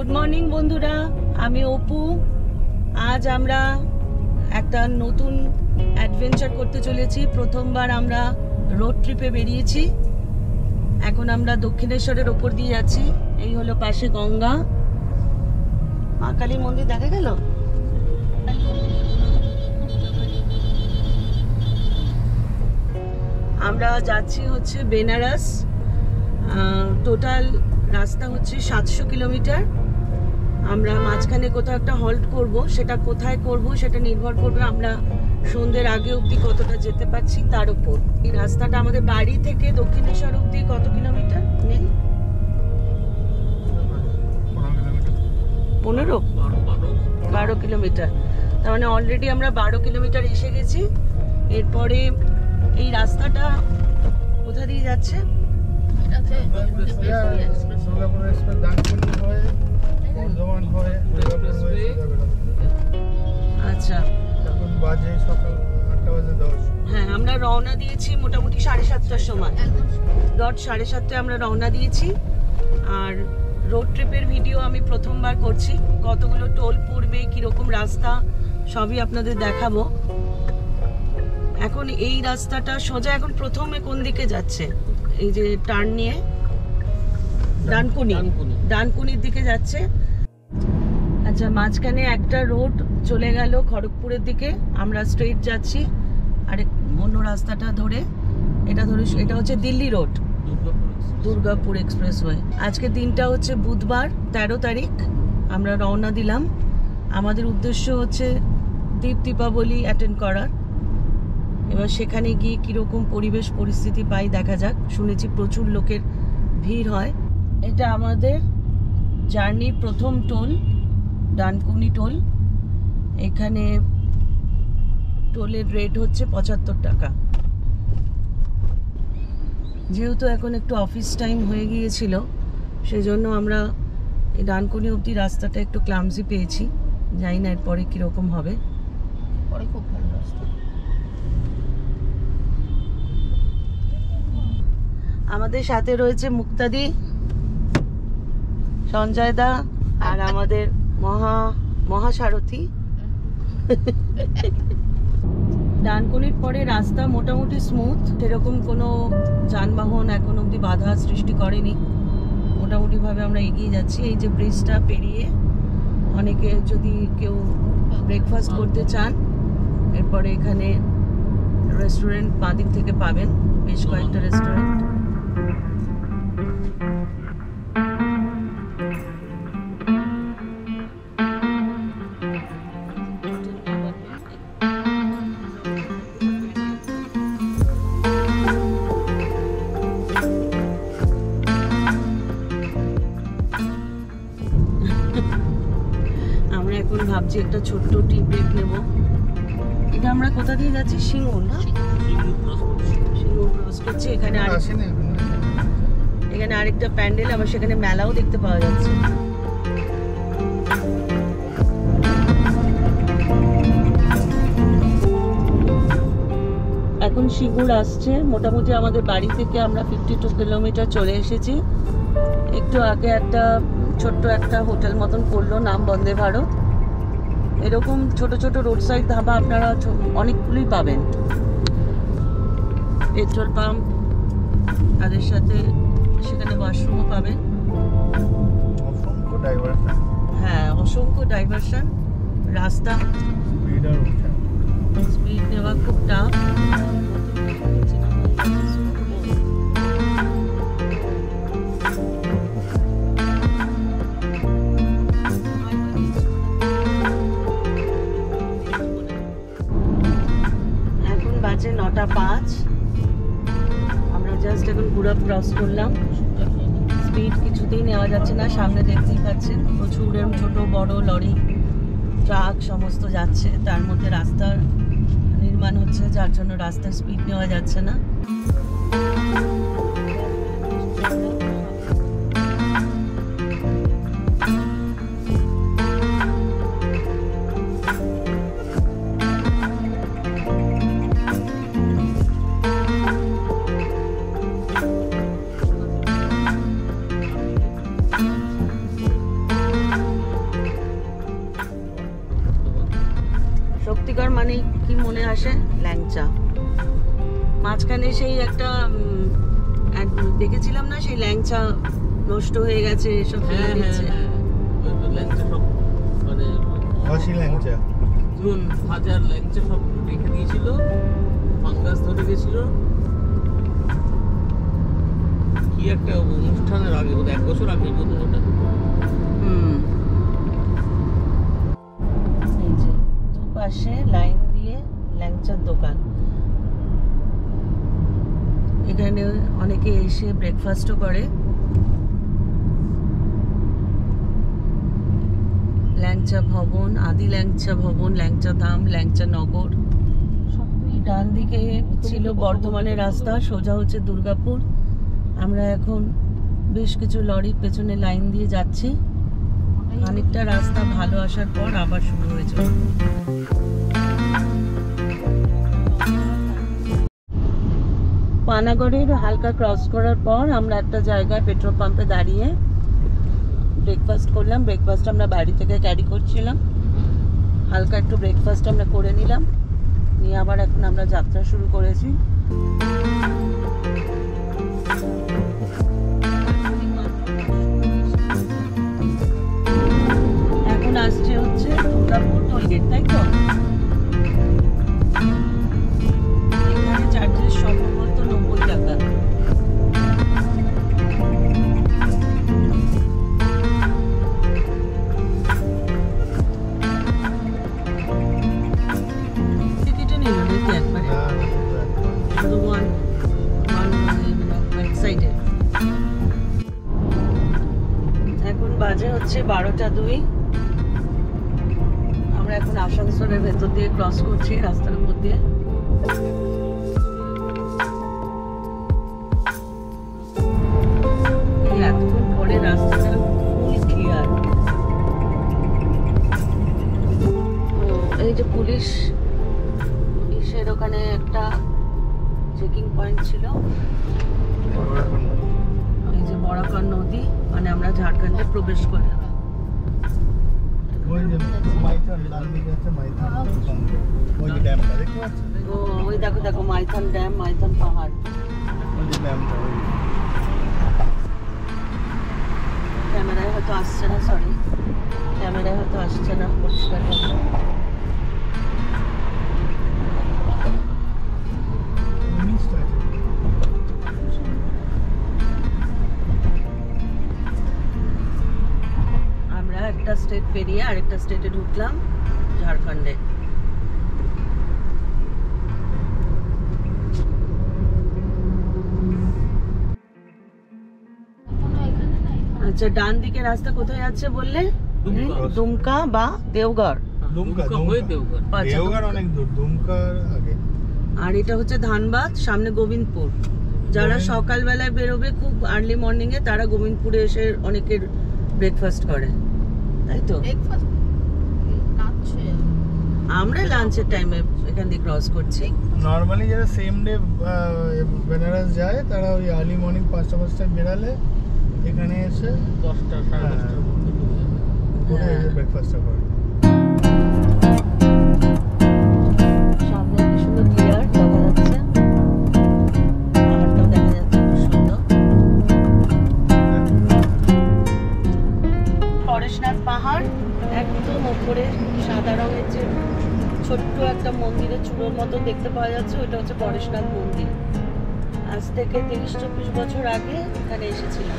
Good morning বন্ধুরা, আমি অপু। আজ আমরা একটা নতুন অ্যাডভেঞ্চার করতে চলেছি। প্রথমবার আমরা রোড ট্রিপে বেরিয়েছি। এখন আমরা দক্ষিণেশ্বরের ওপর দিয়ে যাচ্ছি। এই হলো পাশে গঙ্গা, মা কালী মন্দির দেখা গেল। আমরা যাচ্ছি হচ্ছে বেনারস। টোটাল রাস্তা হচ্ছে 700 কিলোমিটার। আমরা মাঝখানে কোথাও একটা হল্ট করব, সেটা কোথায় করব সেটা নির্ভর করবে আমরা সন্ধ্যের আগে অবধি কতটা যেতে পারছি তার উপর। এই রাস্তাটা আমাদের বাড়ি থেকে দক্ষিণেশ্বর অবধি কত কিলোমিটার নেই? 12 কিলোমিটার। তার মানে অলরেডি আমরা 12 কিলোমিটার এসে গেছি। এরপরে এই রাস্তাটা কোথা দিয়ে যাচ্ছে? আচ্ছা, হ্যাঁ, আমরা রওনা দিয়েছি মোটামুটি 7:30টার সময়। 7:30 আমরা রওনা দিয়েছি। আর রোড ট্রিপের ভিডিও আমি প্রথমবার করছি। কতগুলো টোল পড়বে, কিরকম রাস্তা, সবই আপনাদের দেখাবো। এখন এই রাস্তাটা সোজা এখন প্রথমে কোন দিকে যাচ্ছে? এই যে টার্ন নিয়ে ডানকুনির দিকে যাচ্ছে। আচ্ছা, মাঝখানে একটা রোড চলে গেল খড়গপুরের দিকে। আমরা স্ট্রেট যাচ্ছি। আর অন্য রাস্তাটা ধরে এটা হচ্ছে দিল্লি রোড, দুর্গাপুর এক্সপ্রেসওয়ে। আজকে দিনটা হচ্ছে বুধবার, 13 তারিখ। আমরা রওনা দিলাম। আমাদের উদ্দেশ্য হচ্ছে দীপাবলি অ্যাটেন্ড করার। এবার সেখানে গিয়ে কীরকম পরিবেশ পরিস্থিতি পাই দেখা যাক। শুনেছি প্রচুর লোকের ভিড় হয়। এটা আমাদের জার্নির প্রথম টোল, ডানকুনি টোল। এখানে টোলের রেট হচ্ছে 75 টাকা। যেহেতু এখন একটু অফিস টাইম হয়ে গিয়েছিল, সেজন্য আমরা এই ডানকুনি অবধি রাস্তাটা একটু ক্লামজি পেয়েছি। জানি না এরপরে কীরকম হবে। পরে খুব ভালো রাস্তা। আমাদের সাথে রয়েছে মুক্তাদি, সঞ্জয় দা আর আমাদের মহাসারথী। ডানকুনির পরে রাস্তা মোটামুটি স্মুথ, সেরকম কোনো যানবাহন এখন অবধি বাধা সৃষ্টি করেনি। মোটামুটি ভাবে আমরা এগিয়ে যাচ্ছি। এই যে ব্রিজটা পেরিয়ে অনেকে যদি কেউ ব্রেকফাস্ট করতে চান, এরপরে এখানে রেস্টুরেন্ট বাঁদিক থেকে পাবেন, বেশ কয়েকটা রেস্টুরেন্ট। আমরা এখন ভাবছি একটা ছোট্ট টি ব্রেক নেব। এটা আমরা কোথা দিয়ে যাচ্ছি? সিঙ্গুর, না? সিঙ্গুর ক্রস করছি। এখানে আরেকটা প্যান্ডেল, আবার সেখানে মেলাও দেখতে পাওয়া যাচ্ছে। এখন সিঙ্গুর আসছে। মোটামুটি আমাদের বাড়ি থেকে আমরা 52 কিলোমিটার চলে এসেছি। একটু আগে একটা ছোট্ট একটা হোটেল মতন করলো, নাম বন্দে ভারত। এরকম ছোট ছোট রোড সাইড ধাবা আপনারা অনেকগুলোই পাবেন। পেট্রোল পাম্প, তাদের সাথে সেখানে ওয়াশরুমও পাবেন। হ্যাঁ, অসংখ্য ডাইভারশন। রাস্তা স্পিড নেওয়া খুব টাফ। এখন বাজে 9:05। আমরা জাস্ট এখন গুড়া ক্রস করলাম। স্পিড কিছুতেই নেওয়া যাচ্ছে না। সামনে দেখতেই পাচ্ছেন প্রচুর ছোট বড় লরি, ট্রাক সমস্ত যাচ্ছে। তার মধ্যে রাস্তার নির্মাণ হচ্ছে, যার জন্য রাস্তার স্পিড নেওয়া যাচ্ছে না। ল্যাংচা। মাঝখানে সেই একটা দেখেছিলাম না, সেই ল্যাংচা নষ্ট হয়ে গেছে, সব ফেলে দিচ্ছে। ওই তো ল্যাংচা সব মানে হাসি ল্যাংচা, ধুন হাজার ল্যাংচা সব রেখে দিয়েছিল, ফাঙ্গাস ধরে গেছিল। কি একটা অনুষ্ঠানের আগে, বোধ 1 বছর আগে বোধ ওটা। এই যে দুপাশে লাইন দিয়ে ল্যাংচার দোকান। এখানে অনেকে এসে ব্রেকফাস্টও করে। ল্যাংচা ভবন, আদি ল্যাংচা ভবন, ল্যাংচা ধাম, ল্যাংচা নগর। ডান দিকে ছিল বর্ধমানের রাস্তা, সোজা হচ্ছে দুর্গাপুর। আমরা এখন বেশ কিছু লরির পেছনে লাইন দিয়ে যাচ্ছি। খানিকটা রাস্তা ভালো আসার পর আবার শুরু হয়েছে। পানাগড়ের হালকা ক্রস করার পর আমরা একটা জায়গায় পেট্রোল পাম্পে দাঁড়িয়ে ব্রেকফাস্ট করলাম। ব্রেকফাস্ট আমরা বাড়ি থেকে ক্যারি করছিলাম। হালকা একটু ব্রেকফাস্ট আমরা করে নিলাম, নিয়ে আবার এখন আমরা যাত্রা শুরু করেছি। এখন আসছে হচ্ছে দুর্গাপুর টোলগেট, তাই তো? এখানে চার্জেস সম্ভবত 90 টাকা। টিকিটে নিল নাকি একবারে? শুধু ওয়ান সাইডে। এখন বাজে হচ্ছে 12টা 2। আমরা এখন আসানসোলের ভেতর দিয়ে ক্রস করছি, রাস্তার উপর দিয়ে। এতক্ষণ পরে রাস্তাটা ফুল ক্লিয়ার। এই যে পুলিশের ওখানে একটা চেকিং পয়েন্ট ছিল। এই যে বরাকর নদী, মানে আমরা ঝাড়খণ্ডে প্রবেশ করলাম। ওই দেখো দেখো মাইথন ড্যাম, মাইথন পাহাড়। ক্যামেরায় হয়তো আসছে না, সরি, ক্যামেরায় হয়তো আসছে না পরিষ্কার। আমরা একটা স্টেট পেরিয়ে আরেকটা স্টেটে ঢুকলাম, ঝাড়খণ্ডে। আচ্ছা, ডান দিকে রাস্তা কোথায় যাচ্ছে বললে? দুমকা বা দেওঘর। অনেক দূর, দুমকার আগে। আর এটা হচ্ছে ধানবাদ, সামনে গোবিন্দপুর। যারা সকালবেলায় বেরোবে খুব আর্লি মর্নিং এ, তারা গোবিন্দপুরে এসে অনেকের ব্রেকফাস্ট করে, তাই তো? আমরা লাঞ্চের টাইমে এখান দিয়ে ক্রস করছি। নরমালি যারা সেম ডে বেনারস যায়, তারা ওই আর্লি মর্নিং 5টা বেরালে এখানে এসে 10টা 10:30টার মধ্যে করে ব্রেকফাস্টটা করে। সামনে কি সুন্দর ক্লিয়ার দেখা যাচ্ছে, পাহাড়টাও দেখা যাচ্ছে খুব সুন্দর। পরেশনাথ পাহাড় একদম উপরে সাদা রঙের যে ছোট্ট একটা মন্দিরের চূড়োর মতো দেখতে পাওয়া যাচ্ছে, ওইটা হচ্ছে পরেশনাথ মন্দির। আজ থেকে 30-24 বছর আগে এখানে এসেছিলাম।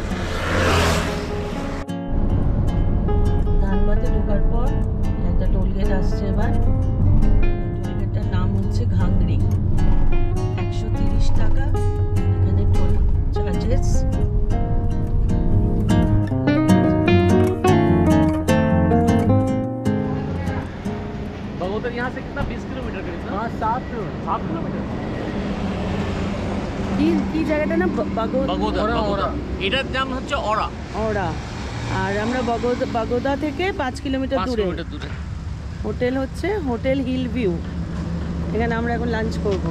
ধানবাদে ঢোকার পর একটা টোলগেট আসছে। এবার টোলগেটটার নাম হচ্ছে ঘাংরি। 130 টাকা এখানে টোল চার্জেস। बगोदर यहाँ से कितना 20 किलोमीटर करीब ना? 7 किलोमीटर। কি জায়গাটা না? বগোদর। এটার নাম হচ্ছে ওরা। আর আমরা বাগোদা থেকে 5 কিলোমিটার দূরে। হোটেল হচ্ছে হোটেল হিল ভিউ। এখানে আমরা এখন লাঞ্চ করব।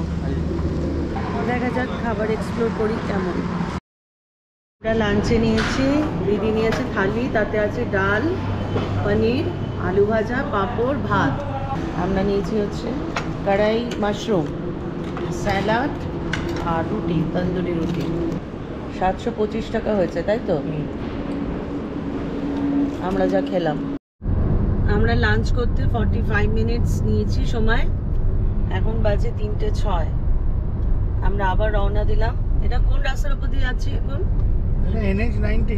দেখা যাক, খাবার এক্সপ্লোর করি কেমন। আমরা লাঞ্চে নিয়েছি, দিদি নিয়েছে থালি, তাতে আছে ডাল, পনির, আলু ভাজা, পাঁপড়, ভাত। আমরা নিয়েছি হচ্ছে কড়াই মাশরুম। স্যালাড আর রুটি, তন্দুরি রুটি। 725 টাকা হয়েছে, তাই তো? আমরা যা খেলাম। আমরা লাঞ্চ করতে 45 মিনিটস নিয়েছি সময়। এখন বাজে 3:06। আমরা আবার রওনা দিলাম। এটা কোন রাস্তার উপর দিয়ে যাচ্ছি এখন? NH19।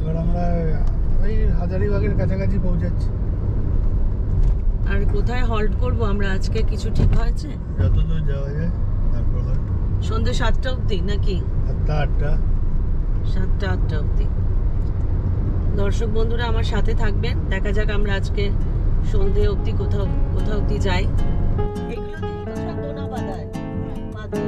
এবার আমরা ওই হাজারিবাগের কাছাকাছি পৌঁছাচ্ছি। আর কোথায় হল্ট করব আমরা আজকে কিছু ঠিক হয়েছে? যতদূর যাওয়া যায় তারপর সন্ধ্যে 7টা অবধি নাকি? 7টা 7টা অবধি। দর্শক বন্ধুরা আমার সাথে থাকবেন, দেখা যাক আমরা আজকে সন্ধ্যে অবধি কোথাও অবধি যাই। এগুলো দিয়ে তো সব দোনা বাঁধায় মাঝে।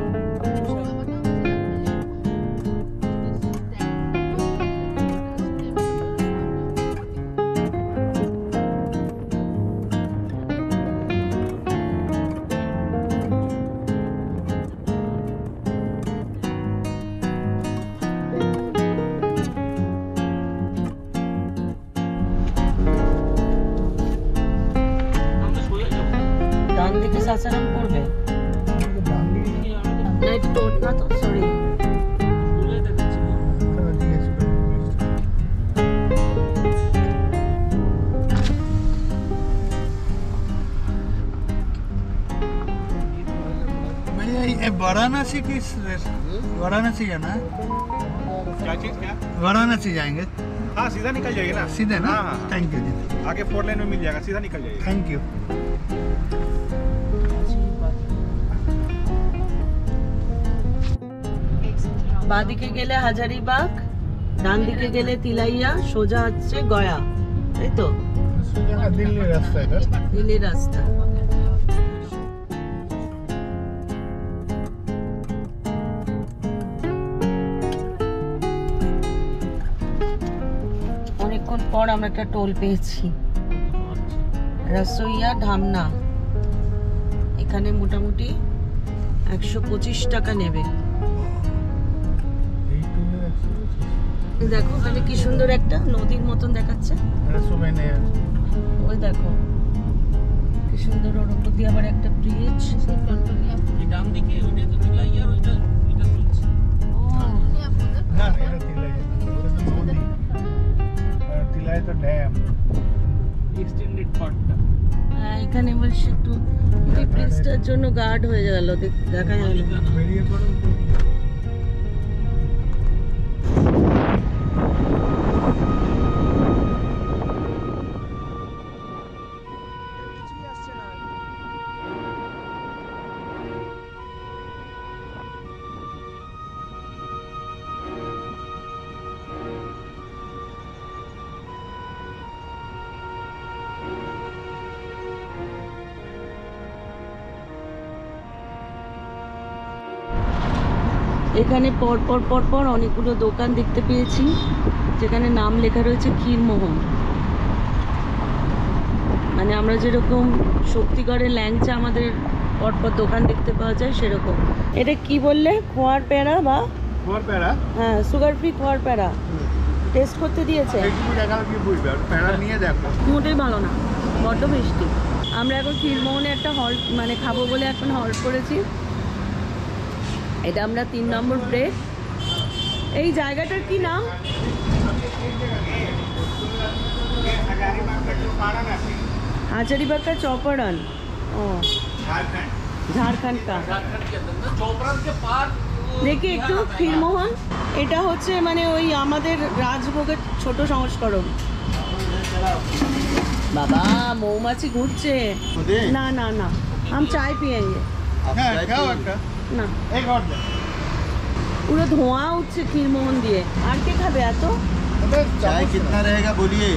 ডান দিকে সাসারাম পড়বে না, এটা টোট না তো, সরি। वाराणसी किस वाराणसी जाना है? क्या चीज क्या? वाराणसी जाएंगे हाँ सीधा निकल जाइए ना। सीधे ना? हाँ, हाँ। थैंक यू जी, आगे 4 लेन में मिल जाएगा, सीधा निकल जाइए। Thank you. বাঁদিকে গেলে হাজারিবাগ, ডান দিকে গেলে তিলাইয়া, সোজা হচ্ছে গয়া, তাই তো? दिल्ली रास्ता है দিল্লির রাস্তা। অনেকক্ষণ পর আমরা একটা টোল পেয়েছি, রসইয়া ধামনা। এখানে মোটামুটি 125 টাকা নেবে। দেখো ওখানে কি সুন্দর একটা নদীর মতন দেখাচ্ছে। सुबह ने ওই দেখো কি সুন্দর, ওর উপর দিয়ে আবার একটা ব্রিজ। ডান দিকে ওইটা তো তিলাইয়া আর ওইটা চলছে। ना এটা तिलाई এটা তো নদী আর तिलाई তো ড্যাম। এক্সটেন্ডেড পার্টটা। হ্যাঁ, এখানে বলছে একটু এই ব্রিজটার জন্য গার্ড হয়ে গেল, দেখা গেল। বেরিয়ে পড়ো। এখানে পর অনেকগুলো দোকান দেখতে পেয়েছি, যেখানে নাম লেখা রয়েছে ক্ষীরমোহন। মানে আমরা যেরকম শক্তিগড়ের ল্যাংচা আমাদের পরপর দোকান দেখতে পাওয়া যায় সেরকম। এটা কি বললে? খোয়ার প্যারা বা और पैरा হ্যাঁ, সুগার ফ্রি খোয়ার প্যারা টেস্ট করতে দিয়েছে। একটু দেখাও কি বুঝবে, আর প্যারা নিয়ে দেখো। মোটেই ভালো না, বড্ড মিষ্টি। আমরা এখন ক্ষীরমোহনে একটা হল্ট মানে খাবো বলে এখন হল্ট করেছি। এটা আমরা 3 নম্বর ব্রেক। এই জায়গাটার কি নাম? হাজারিবাগ का चौपड़न। ओ झारखंड का। চৌপড়ান के पार দেখি একটু ক্ষীরমোহন। এটা হচ্ছে মানে ওই আমাদের রাজভোগের ছোট সংস্করণ। বাবা মৌমাছি ঘুরছে। না না না, हम चाय पिएंगे। হ্যাঁ খাও একটা। না, এক और दे। পুরো ধোঁয়া উঠছে ক্ষীরমোহন দিয়ে। আর কে খাবে এত? चाय कितना रहेगा बोलिए?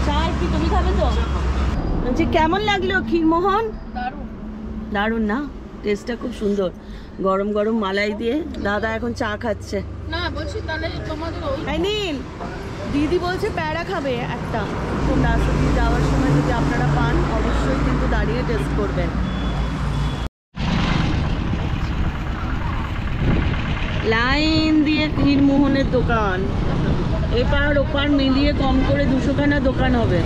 চায় কি তুমি খাবে তো? বলছি কেমন লাগলো ক্ষীরমোহন? দারুণ না? টেস্টটা খুব সুন্দর, গরম গরম মালাই দিয়ে। দাদা এখন চা খাচ্ছে। না বলছি তাহলে তোমাদের ওই এই নিন, দিদি বলছে প্যারা খাবে একটা। তো রাস্তা দিয়ে যাওয়ার সময় যদি আপনারা পান অবশ্যই কিন্তু দাঁড়িয়ে টেস্ট করবেন। লাইন দিয়ে ক্ষীরমোহনের দোকান, এপার ওপার মিলিয়ে কম করে 200 খানা দোকান হবে।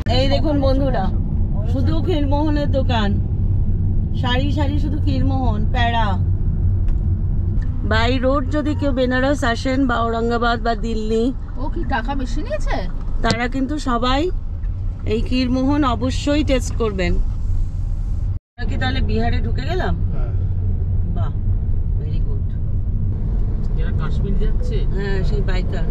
এই দেখুন বন্ধুরা, শুধু ক্ষীরমোহনের দোকান, সারি সারি শুধু ক্ষীরমোহন, প্যাড়া। বাই রোড যদি কেউ বেনারস আসেন বা ঔরঙ্গাবাদ বা দিল্লি, ও কি টাকা বেশি নিয়েছে? তারা কিন্তু সবাই এই ক্ষীরমোহন অবশ্যই টেস্ট করবেন। আমরা কি তাহলে বিহারে ঢুকে গেলাম? বাহ, ভেরি গুড। এরা কাশ্মীর যাচ্ছে। হ্যাঁ, সেই বাইকার।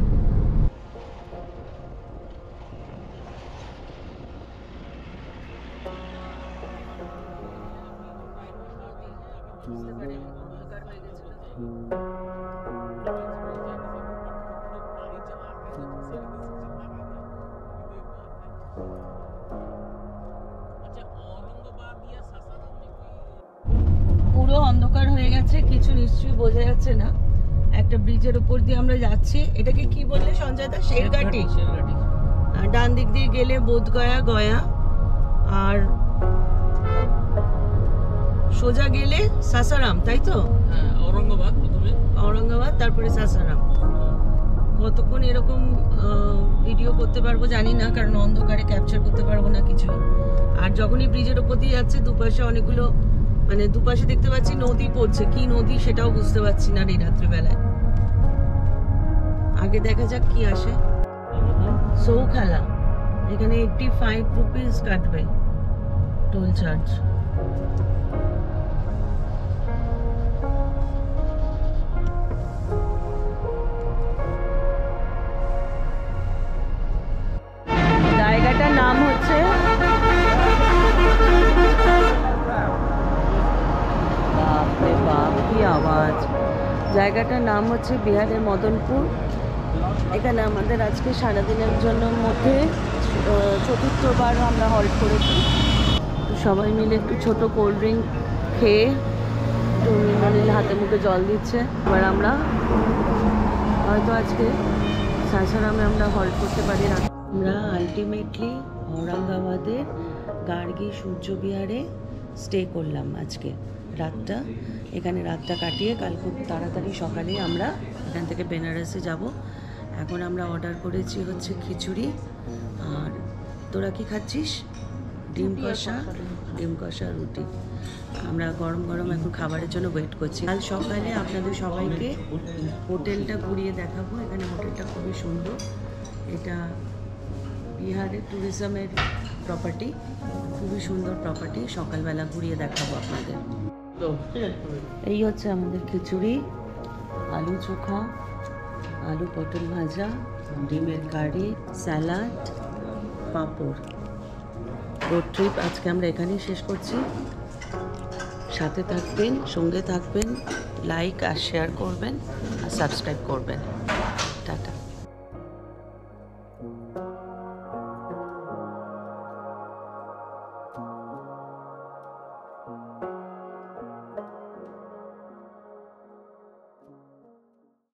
পুরো অন্ধকার হয়ে গেছে, কিছু নিশ্চয়ই বোঝা যাচ্ছে না। একটা ব্রিজের উপর দিয়ে আমরা যাচ্ছি। এটাকে কি বললে সঞ্জয় দা? শেরঘাটি। আর ডান দিক দিয়ে গেলে বোধগয়া, গয়া, আর সোজা গেলে সাসারাম, তাই তো? হ্যাঁ, ঔরঙ্গাবাদ প্রথমে, ঔরঙ্গাবাদ, তারপরে সাসারাম। কতক্ষণ এরকম ভিডিও করতে পারবো জানি না, কারণ অন্ধকারে ক্যাপচার করতে পারবো না কিছু। আর যখনই ব্রিজের উপর দিয়ে যাচ্ছে, দুপাশে অনেকগুলো, মানে দুপাশে দেখতে পাচ্ছি নদী পড়ছে, কি নদী সেটাও বুঝতে পারছি না এই রাত্রিবেলায়। আগে দেখা যাক কি আসে। সৌখালা, এখানে 85 রুপিস কাটবে টোল চার্জ। জায়গাটার নাম হচ্ছে বাপরে বাপ, কি আওয়াজ! জায়গাটার নাম হচ্ছে বিহারের মদনপুর। এখানে আমাদের আজকে সারাদিনের জন্য মধ্যে চতুর্থবার আমরা হল্ট করেছি। তো সবাই মিলে একটু ছোট কোল্ড ড্রিঙ্ক খেয়ে একটু মৃণালীর হাতে মুখে জল দিচ্ছে। এবার আমরা হয়তো আজকে সাসারামে আমরা হল্ট করতে পারি না। আমরা আলটিমেটলি ঔরঙ্গাবাদের গার্গী সূর্য বিহারে স্টে করলাম আজকে রাতটা। এখানে রাতটা কাটিয়ে কাল খুব তাড়াতাড়ি সকালে আমরা এখান থেকে বেনারসে যাব। এখন আমরা অর্ডার করেছি হচ্ছে খিচুড়ি। আর তোরা কি খাচ্ছিস? ডিম কষা রুটি। আমরা গরম গরম এখন খাবারের জন্য ওয়েট করছি। কাল সকালে আপনাদের সবাইকে হোটেলটা ঘুরিয়ে দেখাবো। এখানে হোটেলটা খুবই সুন্দর। এটা বিহারের ট্যুরিজমের প্রপার্টি, খুবই সুন্দর প্রপার্টি। সকালবেলা ঘুরিয়ে দেখাবো আপনাদের। এই হচ্ছে আমাদের খিচুড়ি, আলু চোখা, আলু পটল ভাজা, ডিমের কারি, স্যালাড, পাঁপড়। রোড ট্রিপ আজকে আমরা এখানেই শেষ করছি। সাথে থাকবেন, সঙ্গে থাকবেন, লাইক আর শেয়ার করবেন আর সাবস্ক্রাইব করবেন।